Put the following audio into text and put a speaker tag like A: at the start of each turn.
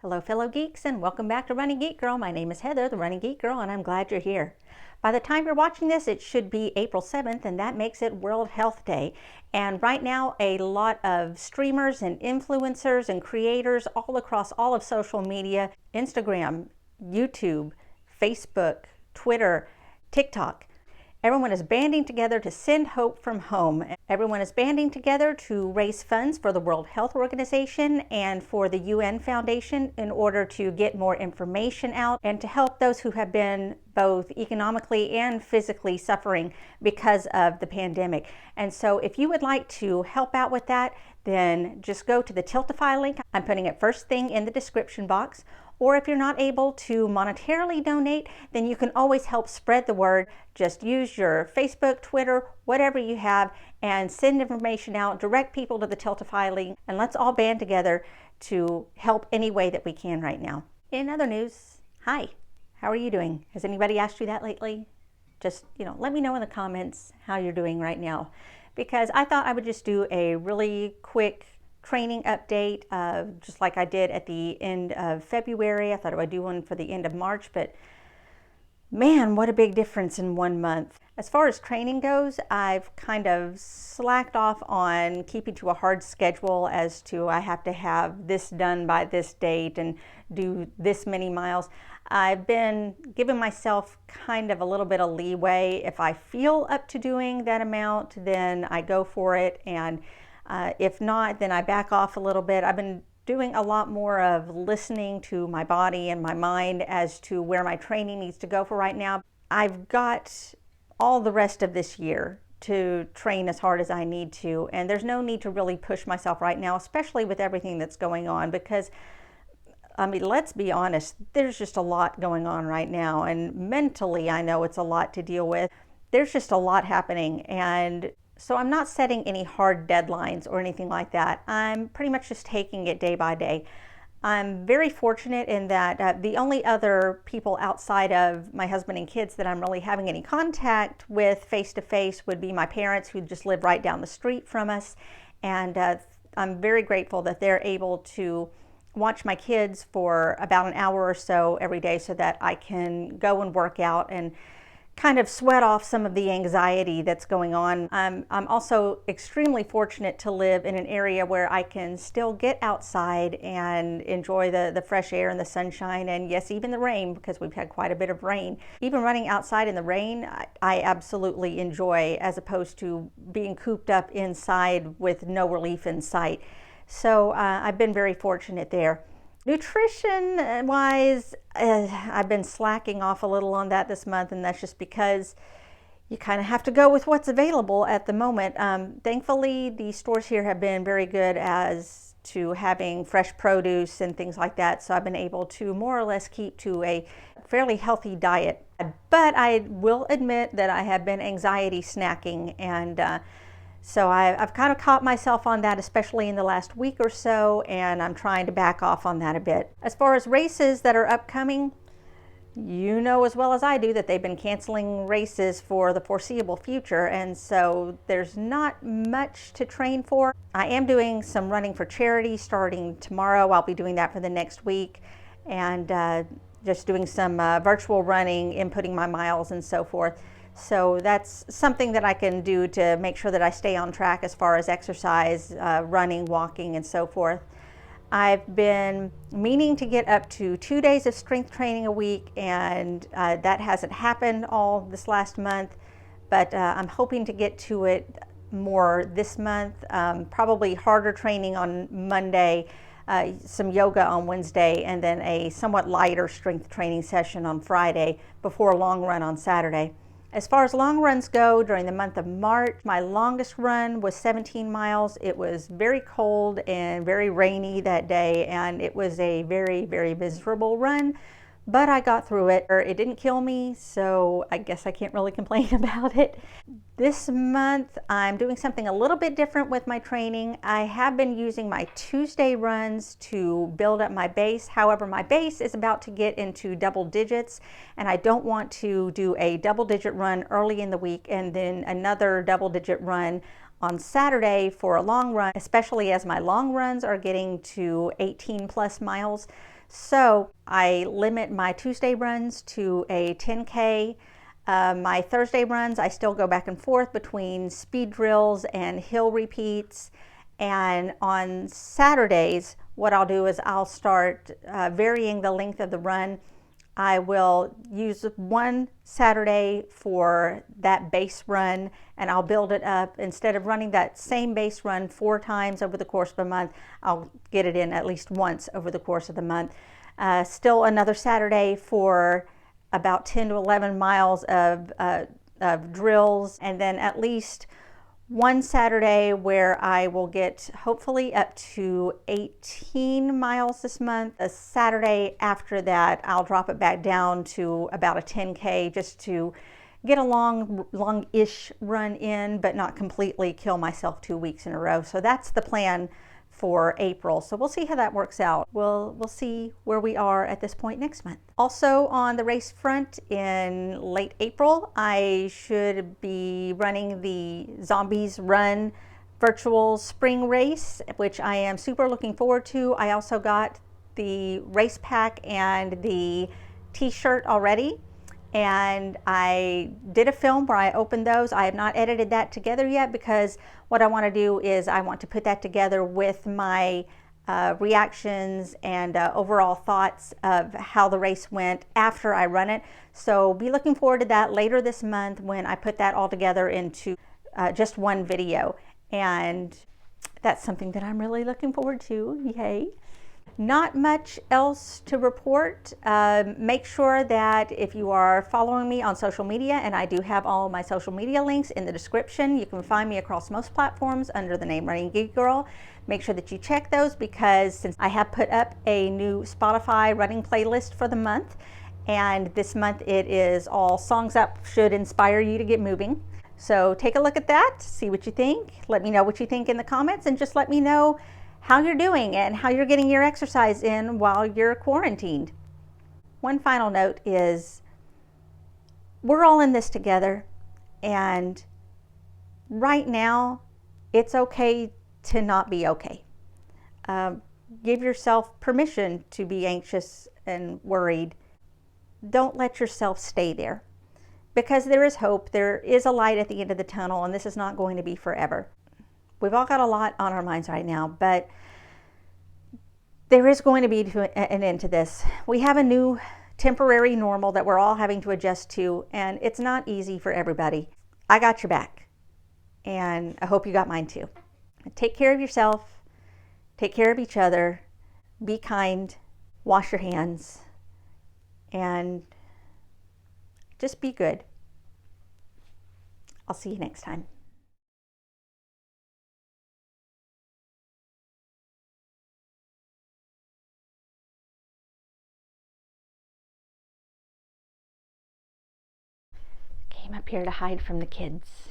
A: Hello fellow geeks and welcome back to Running Geek Girl. My name is Heather, the Running Geek Girl, and I'm glad you're here. By the time you're watching this, it should be April 7th, and that makes it World Health Day. And right now, a lot of streamers and influencers and creators all across all of social media, Instagram, YouTube, Facebook, Twitter, TikTok, everyone is banding together to send hope from home. Everyone is banding together to raise funds for the World Health Organization and for the UN Foundation in order to get more information out and to help those who have been both economically and physically suffering because of the pandemic. And so if you would like to help out with that, then just go to the Tiltify link. I'm putting it first thing in the description box. Or if you're not able to monetarily donate, then you can always help spread the word. Just use your Facebook, Twitter, whatever you have, and send information out, direct people to the Tiltify link, and let's all band together to help any way that we can right now. In other news, hi, how are you doing? Has anybody asked you that lately? Just, let me know in the comments how you're doing right now, because I thought I would just do a really quick training update, just like I did at the end of February. I thought I would do one for the end of March, but man, what a big difference in 1 month. As far as training goes, I've kind of slacked off on keeping to a hard schedule as to I have to have this done by this date and do this many miles. I've been giving myself kind of a little bit of leeway. If I feel up to doing that amount, then I go for it, and if not, then I back off a little bit. I've been doing a lot more of listening to my body and my mind as to where my training needs to go for right now. I've got all the rest of this year to train as hard as I need to, and there's no need to really push myself right now, especially with everything that's going on, because let's be honest, there's just a lot going on right now, and mentally I know it's a lot to deal with. There's just a lot happening, and so I'm not setting any hard deadlines or anything like that. I'm pretty much just taking it day by day. I'm very fortunate in that the only other people outside of my husband and kids that I'm really having any contact with face-to-face would be my parents, who just live right down the street from us. And I'm very grateful that they're able to watch my kids for about an hour or so every day so that I can go and work out and kind of sweat off some of the anxiety that's going on. I'm also extremely fortunate to live in an area where I can still get outside and enjoy the fresh air and the sunshine, and yes, even the rain, because we've had quite a bit of rain. Even running outside in the rain, I absolutely enjoy, as opposed to being cooped up inside with no relief in sight. So I've been very fortunate there. Nutrition wise, I've been slacking off a little on that this month, and that's just because you kind of have to go with what's available at the moment. Thankfully, the stores here have been very good as to having fresh produce and things like that, so I've been able to more or less keep to a fairly healthy diet. But I will admit that I have been anxiety snacking, and so I've kind of caught myself on that, especially in the last week or so, and I'm trying to back off on that a bit. As far as races that are upcoming, you know as well as I do that they've been canceling races for the foreseeable future, and so there's not much to train for. I am doing some running for charity starting tomorrow. I'll be doing that for the next week, and just doing some virtual running, inputting my miles and so forth. So that's something that I can do to make sure that I stay on track as far as exercise, running, walking, and so forth. I've been meaning to get up to 2 days of strength training a week, and that hasn't happened all this last month, but I'm hoping to get to it more this month. Probably harder training on Monday, some yoga on Wednesday, and then a somewhat lighter strength training session on Friday before a long run on Saturday. As far as long runs go, during the month of March, my longest run was 17 miles. It was very cold and very rainy that day, and it was a very, very miserable run, but I got through it. It didn't kill me, so I guess I can't really complain about it. This month, I'm doing something a little bit different with my training. I have been using my Tuesday runs to build up my base. However, my base is about to get into double digits, and I don't want to do a double-digit run early in the week and then another double-digit run on Saturday for a long run, especially as my long runs are getting to 18 plus miles. So I limit my Tuesday runs to a 10K. My Thursday runs, I still go back and forth between speed drills and hill repeats. And on Saturdays, what I'll do is I'll start varying the length of the run. I will use one Saturday for that base run, and I'll build it up. Instead of running that same base run 4 times over the course of a month, I'll get it in at least once over the course of the month. Still another Saturday for about 10 to 11 miles of drills, and then at least one Saturday where I will get hopefully up to 18 miles this month. A Saturday after that, I'll drop it back down to about a 10K just to get a long-ish run in, but not completely kill myself 2 weeks in a row. So that's the plan for April. So we'll see how that works out. We'll see where we are at this point next month. Also on the race front, in late April, I should be running the Zombies Run virtual spring race, which I am super looking forward to. I also got the race pack and the t-shirt already, and I did a film where I opened those. I have not edited that together yet because what I want to do is I want to put that together with my reactions and overall thoughts of how the race went after I run it. So be looking forward to that later this month when I put that all together into just one video. And that's something that I'm really looking forward to. Yay. Not much else to report. Make sure that if you are following me on social media, and I do have all of my social media links in the description, you can find me across most platforms under the name Running Geek Girl. Make sure that you check those, because since I have put up a new Spotify running playlist for the month, and this month it is all songs that should inspire you to get moving. So take a look at that, see what you think. Let me know what you think in the comments, and just let me know how you're doing and how you're getting your exercise in while you're quarantined. One final note is we're all in this together, and right now it's okay to not be okay. Give yourself permission to be anxious and worried. Don't let yourself stay there, because there is hope. There is a light at the end of the tunnel, and this is not going to be forever. We've all got a lot on our minds right now, but there is going to be an end to this. We have a new temporary normal that we're all having to adjust to, and it's not easy for everybody. I got your back, and I hope you got mine too. Take care of yourself, take care of each other, be kind, wash your hands, and just be good. I'll see you next time. Came up here to hide from the kids.